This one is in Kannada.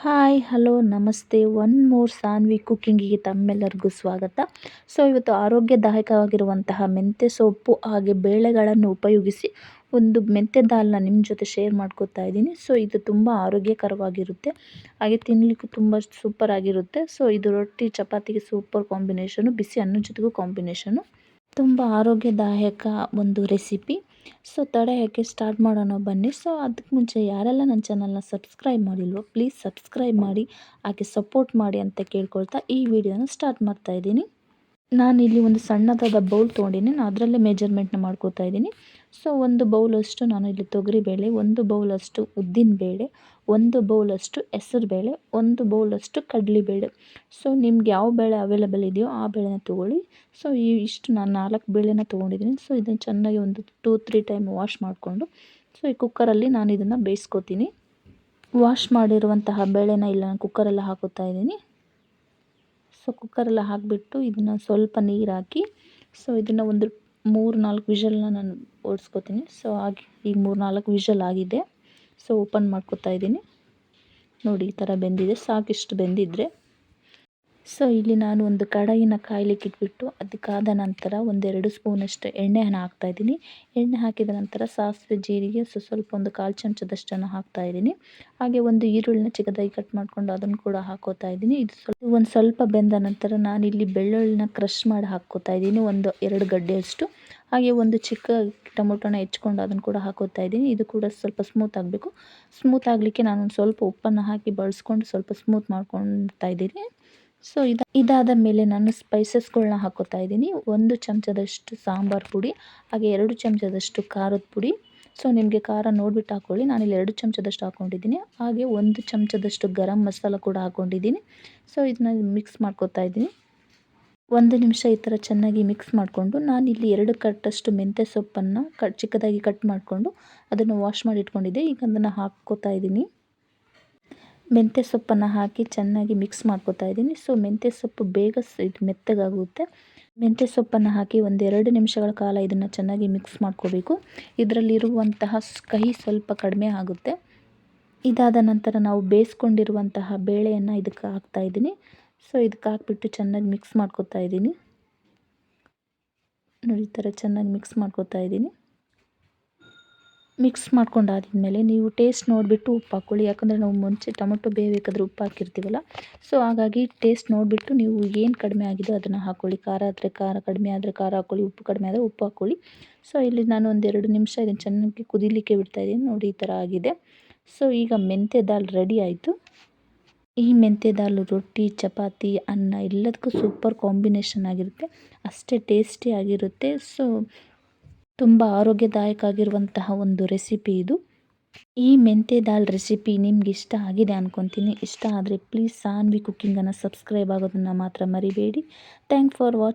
ಹಾಯ್ ಹಲೋ ನಮಸ್ತೆ ಒನ್ ಮೋರ್ ಸಾನ್ವಿ ಕುಕ್ಕಿಂಗಿಗೆ ತಮ್ಮೆಲ್ಲರಿಗೂ ಸ್ವಾಗತ. ಇವತ್ತು ಆರೋಗ್ಯದಾಯಕವಾಗಿರುವಂತಹ ಮೆಂತ್ಯ ಸೊಪ್ಪು ಹಾಗೆ ಬೇಳೆಗಳನ್ನು ಉಪಯೋಗಿಸಿ ಒಂದು ಮೆಂತ್ಯ ದಾಲ್ನ ನಿಮ್ಮ ಜೊತೆ ಶೇರ್ ಮಾಡ್ಕೋತಾ ಇದ್ದೀನಿ. ಇದು ತುಂಬ ಆರೋಗ್ಯಕರವಾಗಿರುತ್ತೆ, ಹಾಗೆ ತಿನ್ನಲಿಕ್ಕೂ ತುಂಬ ಸೂಪರ್ ಆಗಿರುತ್ತೆ. ಇದು ರೊಟ್ಟಿ ಚಪಾತಿಗೆ ಸೂಪರ್ ಕಾಂಬಿನೇಷನು, ಬಿಸಿ ಅನ್ನದ ಜೊತೆಗೂ ಕಾಂಬಿನೇಷನು, ತುಂಬ ಆರೋಗ್ಯದಾಯಕ ಒಂದು ರೆಸಿಪಿ. ತಡ ಯಾಕೆ ಸ್ಟಾರ್ಟ್ ಮಾಡೋಣ ಬನ್ನಿ. ಅದಕ್ಕೆ ಮುಂಚೆ ಯಾರೆಲ್ಲ ನನ್ನ ಚಾನಲ್ನ ಸಬ್ಸ್ಕ್ರೈಬ್ ಮಾಡಿಲ್ವೋ ಪ್ಲೀಸ್ ಸಬ್ಸ್ಕ್ರೈಬ್ ಮಾಡಿ, ಹಾಗೆ ಸಪೋರ್ಟ್ ಮಾಡಿ ಅಂತ ಕೇಳ್ಕೊಳ್ತಾ ಈ ವಿಡಿಯೋನ ಸ್ಟಾರ್ಟ್ ಮಾಡ್ತಾ ಇದ್ದೀನಿ. ನಾನಿಲ್ಲಿ ಒಂದು ಸಣ್ಣದಾದ ಬೌಲ್ ತೊಗೊಂಡಿನಿ, ನಾನು ಅದರಲ್ಲೇ ಮೆಜರ್ಮೆಂಟ್ನ ಮಾಡ್ಕೋತಾ ಇದ್ದೀನಿ. ಒಂದು ಬೌಲಷ್ಟು ನಾನು ಇಲ್ಲಿ ತೊಗರಿಬೇಳೆ, ಒಂದು ಬೌಲಷ್ಟು ಉದ್ದಿನಬೇಳೆ, ಒಂದು ಬೌಲಷ್ಟು ಹೆಸರುಬೇಳೆ, ಒಂದು ಬೌಲಷ್ಟು ಕಡಲೆಬೇಳೆ. ನಿಮ್ಗೆ ಯಾವ ಬೇಳೆ ಅವೈಲೇಬಲ್ ಇದೆಯೋ ಆ ಬೇಳೆನ ತೊಗೊಳ್ಳಿ. ಇಷ್ಟು ನಾನು 4 ಬೇಳೆನ ತೊಗೊಂಡಿದ್ದೀನಿ. ಇದನ್ನು ಚೆನ್ನಾಗಿ ಒಂದು 2-3 ಟೈಮ್ ವಾಶ್ ಮಾಡಿಕೊಂಡು ಈ ಕುಕ್ಕರಲ್ಲಿ ನಾನು ಇದನ್ನು ಬೇಯಿಸ್ಕೊತೀನಿ. ವಾಶ್ ಮಾಡಿರುವಂತಹ ಬೇಳೆನ ಇಲ್ಲ ನಾನು ಕುಕ್ಕರಲ್ಲಿ ಹಾಕೋತಾ ಇದ್ದೀನಿ. ಕುಕ್ಕರೆಲ್ಲ ಹಾಕಿಬಿಟ್ಟು ಇದನ್ನು ಸ್ವಲ್ಪ ನೀರು ಹಾಕಿ ಇದನ್ನು ಒಂದು 3-4 ವಿಷಲ್ನ ನಾನು ಓಡಿಸ್ಕೊತೀನಿ. ಹಾಗೆ ಈಗ 3-4 ವಿಷಲ್ ಆಗಿದೆ. ಓಪನ್ ಮಾಡ್ಕೊತಾ ಇದ್ದೀನಿ. ನೋಡಿ ಈ ಥರ ಬೆಂದಿದೆ, ಸಾಕಿಷ್ಟು ಬೆಂದಿದ್ರೆ. ಇಲ್ಲಿ ನಾನು ಒಂದು ಕಡಾಯಿನ ಕಾಯ್ಲಿಕ್ಕೆ ಇಟ್ಬಿಟ್ಟು ಅದಕ್ಕಾದ ನಂತರ 1-2 ಸ್ಪೂನಷ್ಟು ಎಣ್ಣೆಯನ್ನು ಹಾಕ್ತಾಯಿದ್ದೀನಿ. ಎಣ್ಣೆ ಹಾಕಿದ ನಂತರ ಸಾಸಿವೆ ಜೀರಿಗೆ ಸ್ವಲ್ಪ ಒಂದು 1/4 ಚಮಚದಷ್ಟನ್ನು ಹಾಕ್ತಾಯಿದ್ದೀನಿ. ಹಾಗೆ ಒಂದು ಈರುಳ್ಳಿನ ಚಿಕ್ಕದಾಗಿ ಕಟ್ ಮಾಡಿಕೊಂಡು ಅದನ್ನು ಕೂಡ ಹಾಕೋತಾ ಇದ್ದೀನಿ. ಒಂದು ಸ್ವಲ್ಪ ಬೆಂದ ನಂತರ ನಾನಿಲ್ಲಿ ಬೆಳ್ಳುಳ್ಳಿನ ಕ್ರಷ್ ಮಾಡಿ ಹಾಕ್ಕೋತಾ ಇದ್ದೀನಿ, 1-2 ಗಡ್ಡೆಯಷ್ಟು. ಹಾಗೆ ಒಂದು ಚಿಕ್ಕ ಟೊಮೊಟೊನ ಹೆಚ್ಕೊಂಡು ಅದನ್ನು ಕೂಡ ಹಾಕೋತಾ ಇದ್ದೀನಿ. ಇದು ಕೂಡ ಸ್ವಲ್ಪ ಸ್ಮೂತ್ ಆಗಬೇಕು. ಸ್ಮೂತ್ ಆಗಲಿಕ್ಕೆ ನಾನೊಂದು ಸ್ವಲ್ಪ ಉಪ್ಪನ್ನು ಹಾಕಿ ಬಳಸ್ಕೊಂಡು ಸ್ವಲ್ಪ ಸ್ಮೂತ್ ಮಾಡ್ಕೊತಾ ಇದ್ದೀನಿ. ಇದಾದ ಮೇಲೆ ನಾನು ಸ್ಪೈಸಸ್ಗಳನ್ನ ಹಾಕೋತಾ ಇದ್ದೀನಿ. 1 ಚಮಚದಷ್ಟು ಸಾಂಬಾರು ಪುಡಿ, ಹಾಗೆ 2 ಚಮಚದಷ್ಟು ಖಾರದ ಪುಡಿ. ನಿಮಗೆ ಖಾರ ನೋಡಿಬಿಟ್ಟು ಹಾಕ್ಕೊಳ್ಳಿ. ನಾನಿಲ್ಲಿ 2 ಚಮಚದಷ್ಟು ಹಾಕ್ಕೊಂಡಿದ್ದೀನಿ. ಹಾಗೆ 1 ಚಮಚದಷ್ಟು ಗರಂ ಮಸಾಲ ಕೂಡ ಹಾಕ್ಕೊಂಡಿದ್ದೀನಿ. ಇದನ್ನ ಮಿಕ್ಸ್ ಮಾಡ್ಕೋತಾ ಇದ್ದೀನಿ. 1 ನಿಮಿಷ ಈ ಥರ ಚೆನ್ನಾಗಿ ಮಿಕ್ಸ್ ಮಾಡಿಕೊಂಡು ನಾನಿಲ್ಲಿ 2 ಕಟ್ಟಷ್ಟು ಮೆಂತ್ಯ ಸೊಪ್ಪನ್ನು ಚಿಕ್ಕದಾಗಿ ಕಟ್ ಮಾಡಿಕೊಂಡು ಅದನ್ನು ವಾಶ್ ಮಾಡಿ ಇಟ್ಕೊಂಡಿದ್ದೆ. ಈಗ ಅದನ್ನು ಹಾಕ್ಕೋತಾ ಇದ್ದೀನಿ. ಮೆಂತ್ಯ ಸೊಪ್ಪನ್ನು ಹಾಕಿ ಚೆನ್ನಾಗಿ ಮಿಕ್ಸ್ ಮಾಡ್ಕೋತಾ ಇದ್ದೀನಿ. ಮೆಂತ್ಯ ಸೊಪ್ಪು ಬೇಗ ಇದು ಮೆತ್ತಗಾಗುತ್ತೆ. ಮೆಂತ್ಯ ಸೊಪ್ಪನ್ನು ಹಾಕಿ 1-2 ನಿಮಿಷಗಳ ಕಾಲ ಇದನ್ನು ಚೆನ್ನಾಗಿ ಮಿಕ್ಸ್ ಮಾಡ್ಕೋಬೇಕು. ಇದರಲ್ಲಿರುವಂತಹ ಕಹಿ ಸ್ವಲ್ಪ ಕಡಿಮೆ ಆಗುತ್ತೆ. ಇದಾದ ನಂತರ ನಾವು ಬೇಯಿಸ್ಕೊಂಡಿರುವಂತಹ ಬೇಳೆಯನ್ನು ಇದಕ್ಕೆ ಹಾಕ್ತಾ ಇದ್ದೀನಿ. ಇದಕ್ಕೆ ಹಾಕ್ಬಿಟ್ಟು ಚೆನ್ನಾಗಿ ಮಿಕ್ಸ್ ಮಾಡ್ಕೋತಾ ಇದ್ದೀನಿ. ನೋಡಿ ಈ ಥರ ಚೆನ್ನಾಗಿ ಮಿಕ್ಸ್ ಮಾಡ್ಕೋತಾ ಇದ್ದೀನಿ. ಮಿಕ್ಸ್ ಮಾಡ್ಕೊಂಡಾದ್ಮೇಲೆ ನೀವು ಟೇಸ್ಟ್ ನೋಡಿಬಿಟ್ಟು ಉಪ್ಪು ಹಾಕ್ಕೊಳ್ಳಿ. ಯಾಕಂದರೆ ನಾವು ಮುಂಚೆ ಟೊಮೊಟೊ ಬೇಯಬೇಕಾದ್ರೆ ಉಪ್ಪು ಹಾಕಿರ್ತೀವಲ್ಲ, ಹಾಗಾಗಿ ಟೇಸ್ಟ್ ನೋಡಿಬಿಟ್ಟು ನೀವು ಏನು ಕಡಿಮೆ ಆಗಿದೆ ಅದನ್ನು ಹಾಕ್ಕೊಳ್ಳಿ. ಖಾರ ಆದರೆ ಖಾರ, ಕಡಿಮೆ ಆದರೆ ಖಾರ ಹಾಕ್ಕೊಳ್ಳಿ, ಉಪ್ಪು ಕಡಿಮೆ ಆದರೆ ಉಪ್ಪು ಹಾಕ್ಕೊಳ್ಳಿ. ಇಲ್ಲಿ ನಾನು 1-2 ನಿಮಿಷ ಇದನ್ನು ಚೆನ್ನಾಗಿ ಕುದಿಲಿಕ್ಕೆ ಬಿಡ್ತಾಯಿದ್ದೀನಿ. ನೋಡಿ ಈ ಥರ ಆಗಿದೆ. ಈಗ ಮೆಂತ್ಯ ದಾಲ್ ರೆಡಿ ಆಯಿತು. ಈ ಮೆಂತ್ಯ ದಾಲ್ ರೊಟ್ಟಿ ಚಪಾತಿ ಅನ್ನ ಎಲ್ಲದಕ್ಕೂ ಸೂಪರ್ ಕಾಂಬಿನೇಷನ್ ಆಗಿರುತ್ತೆ, ಅಷ್ಟೇ ಟೇಸ್ಟಿ ಆಗಿರುತ್ತೆ. ತುಂಬ ಆರೋಗ್ಯದಾಯಕ ಆಗಿರುವಂತಹ ಒಂದು ರೆಸಿಪಿ ಇದು. ಈ ಮೆಂತ್ಯ ದಾಲ್ ರೆಸಿಪಿ ನಿಮ್ಗೆ ಇಷ್ಟ ಆಗಿದೆ ಅಂದ್ಕೊತೀನಿ. ಇಷ್ಟ ಆದರೆ ಪ್ಲೀಸ್ ಸಾನ್ವಿ ಕುಕ್ಕಿಂಗನ್ನು ಸಬ್ಸ್ಕ್ರೈಬ್ ಆಗೋದನ್ನು ಮಾತ್ರ ಮರಿಬೇಡಿ. Thank for watching.